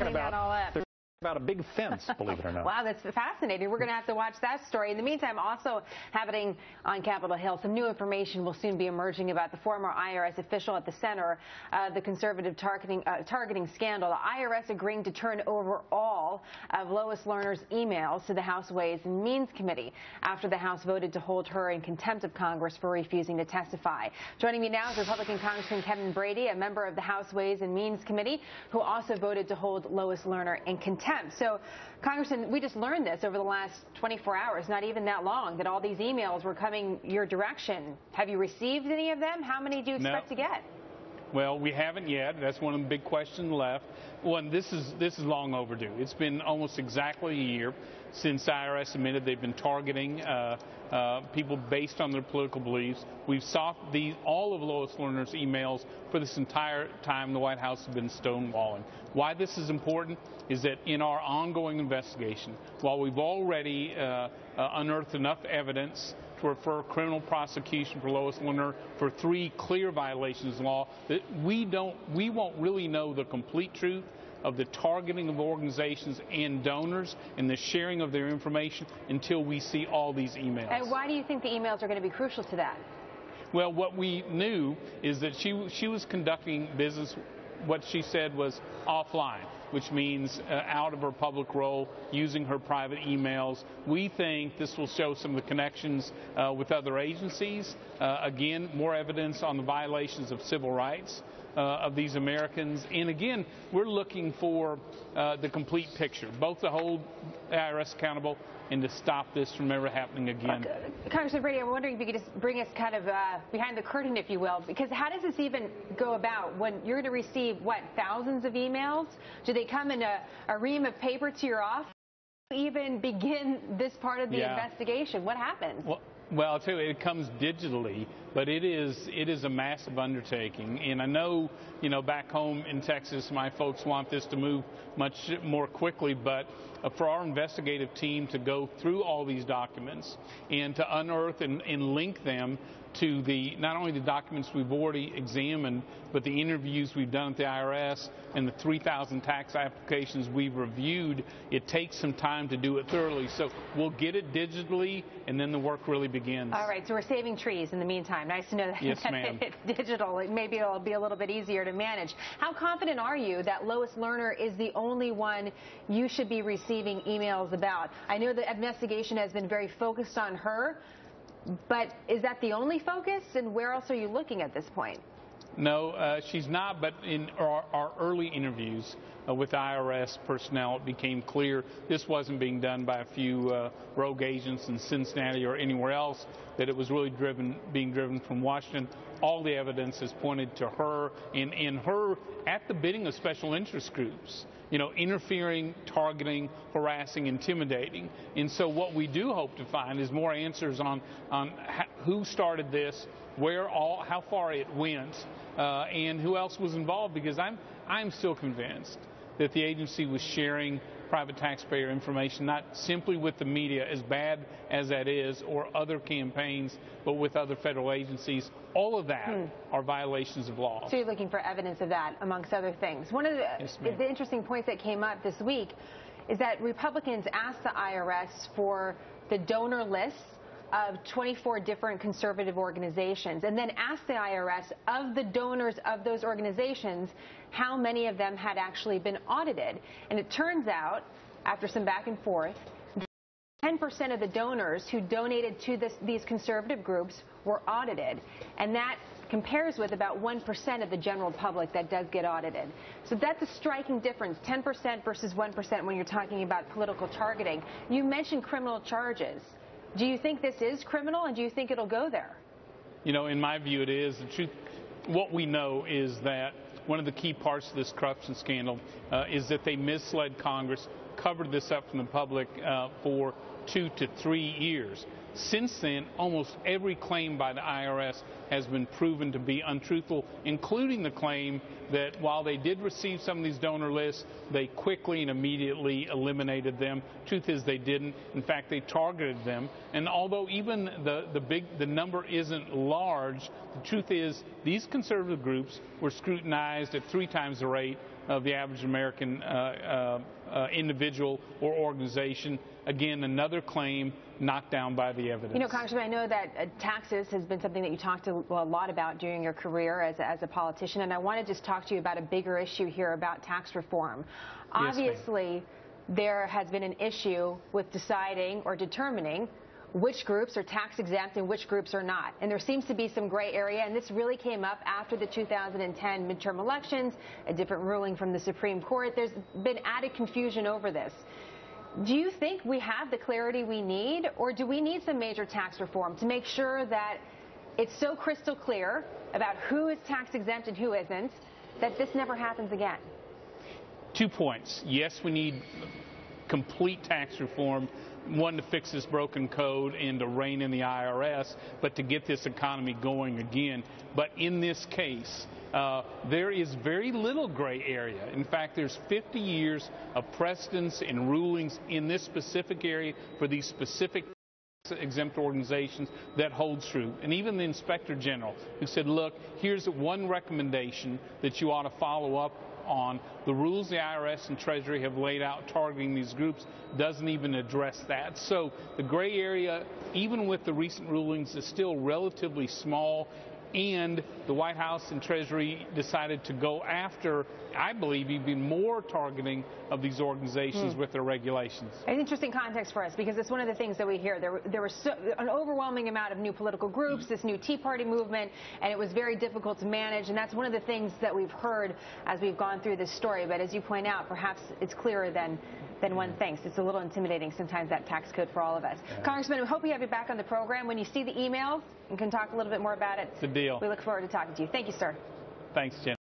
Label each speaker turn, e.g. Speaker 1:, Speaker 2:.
Speaker 1: talking
Speaker 2: that all up.
Speaker 1: about a big fence, believe it or not.
Speaker 2: Wow, that's fascinating. We're going to have to watch that story. In the meantime, also happening on Capitol Hill, some new information will soon be emerging about the former IRS official at the center of the conservative targeting scandal. The IRS agreeing to turn over all of Lois Lerner's emails to the House Ways and Means Committee after the House voted to hold her in contempt of Congress for refusing to testify. Joining me now is Republican Congressman Kevin Brady, a member of the House Ways and Means Committee, who also voted to hold Lois Lerner in contempt. So, Congressman, we just learned this over the last 24 hours, not even that long, that all these emails were coming your direction. Have you received any of them? How many do you expect to get?
Speaker 3: Well, we haven't yet. That's one of the big questions left. One, this is long overdue. It's been almost exactly a year since IRS admitted they've been targeting people based on their political beliefs. We've sought all of Lois Lerner's emails for this entire time the White House has been stonewalling. Why this is important is that in our ongoing investigation, while we've already unearthed enough evidence to refer criminal prosecution for Lois Lerner for 3 clear violations of law, that we won't really know the complete truth of the targeting of organizations and donors and the sharing of their information until we see all these emails.
Speaker 2: And why do you think the emails are going to be crucial to that?
Speaker 3: Well, what we knew is that she was conducting business, what she said was offline, which means out of her public role, using her private emails. We think this will show some of the connections with other agencies. Again, more evidence on the violations of civil rights of these Americans. And again, we're looking for the complete picture, both to hold the IRS accountable and to stop this from ever happening again.
Speaker 2: Congressman Brady, I'm wondering if you could just bring us kind of behind the curtain, if you will, because how does this even go about when you're going to receive, what, thousands of emails? Do they come in a ream of paper to your office? Even begin this part of the investigation? What happens?
Speaker 3: Well, I'll tell you, it comes digitally, but it is a massive undertaking. And I know, back home in Texas, my folks want this to move much more quickly, but for our investigative team to go through all these documents and to unearth and link them to not only the documents we've already examined, but the interviews we've done at the IRS and the 3,000 tax applications we've reviewed, it takes some time to do it thoroughly. So we'll get it digitally, and then the work really begins.
Speaker 2: All right, so we're saving trees in the meantime. Nice to know that,
Speaker 3: yes, ma'am.
Speaker 2: It's digital. Maybe it'll be a little bit easier to manage. How confident are you that Lois Lerner is the only one you should be receiving emails about? I know the investigation has been very focused on her, but is that the only focus, and where else are you looking at this point?
Speaker 3: No, she's not, but in our early interviews with IRS personnel, it became clear this wasn't being done by a few rogue agents in Cincinnati or anywhere else, that it was really being driven from Washington. All the evidence has pointed to her and her at the bidding of special interest groups, interfering, targeting, harassing, intimidating. And so what we do hope to find is more answers on who started this, how far it went, and who else was involved, because I'm still convinced that the agency was sharing private taxpayer information, not simply with the media, as bad as that is, or other campaigns, but with other federal agencies. All of that are violations of law.
Speaker 2: So you're looking for evidence of that, amongst other things. One of the interesting points that came up this week is that Republicans asked the IRS for the donor lists of 24 different conservative organizations, and then asked the IRS of the donors of those organizations how many of them had actually been audited. And it turns out, after some back and forth, 10% of the donors who donated to these conservative groups were audited, and that compares with about 1% of the general public that does get audited. So that's a striking difference, 10% versus 1% when you're talking about political targeting. You mentioned criminal charges. Do you think this is criminal, and do you think it'll go there?
Speaker 3: In my view, it is. The truth, what we know is that one of the key parts of this corruption scandal is that they misled Congress, covered this up from the public for 2 to 3 years. Since then, almost every claim by the IRS has been proven to be untruthful, including the claim that while they did receive some of these donor lists, they quickly and immediately eliminated them. Truth is, they didn't. In fact, they targeted them. And although even the number isn't large, the truth is these conservative groups were scrutinized at 3 times the rate of the average American individual or organization. Again, another claim knocked down by the evidence.
Speaker 2: You know, Congressman, I know that taxes has been something that you talked a lot about during your career as a politician, and I want to just talk to you about a bigger issue here about tax reform.
Speaker 3: Yes,
Speaker 2: obviously, there has been an issue with deciding or determining which groups are tax exempt and which groups are not. And there seems to be some gray area, and this really came up after the 2010 midterm elections, a different ruling from the Supreme Court. There's been added confusion over this. Do you think we have the clarity we need, or do we need some major tax reform to make sure that it's so crystal clear about who is tax exempt and who isn't, that this never happens again?
Speaker 3: 2 points. Yes, we need complete tax reform, one, to fix this broken code and to rein in the IRS, but to get this economy going again. But in this case, there is very little gray area. In fact, there's 50 years of precedents and rulings in this specific area for these specific exempt organizations that holds true. And even the Inspector General, who said, look, here's one recommendation that you ought to follow up on. The rules the IRS and Treasury have laid out targeting these groups doesn't even address that. So the gray area, even with the recent rulings, is still relatively small. And the White House and Treasury decided to go after, I believe, even more targeting of these organizations with their regulations.
Speaker 2: An interesting context for us, because it's one of the things that we hear. There was an overwhelming amount of new political groups, this new Tea Party movement, and it was very difficult to manage. And that's one of the things that we've heard as we've gone through this story. But as you point out, perhaps it's clearer than one thinks. It's a little intimidating sometimes, that tax code for all of us. Yeah. Congressman, we hope we have you back on the program. When you see the emails, you can talk a little bit more about it.
Speaker 3: It's a deal.
Speaker 2: We look forward to talking to you. Thank you, sir.
Speaker 3: Thanks, Jen.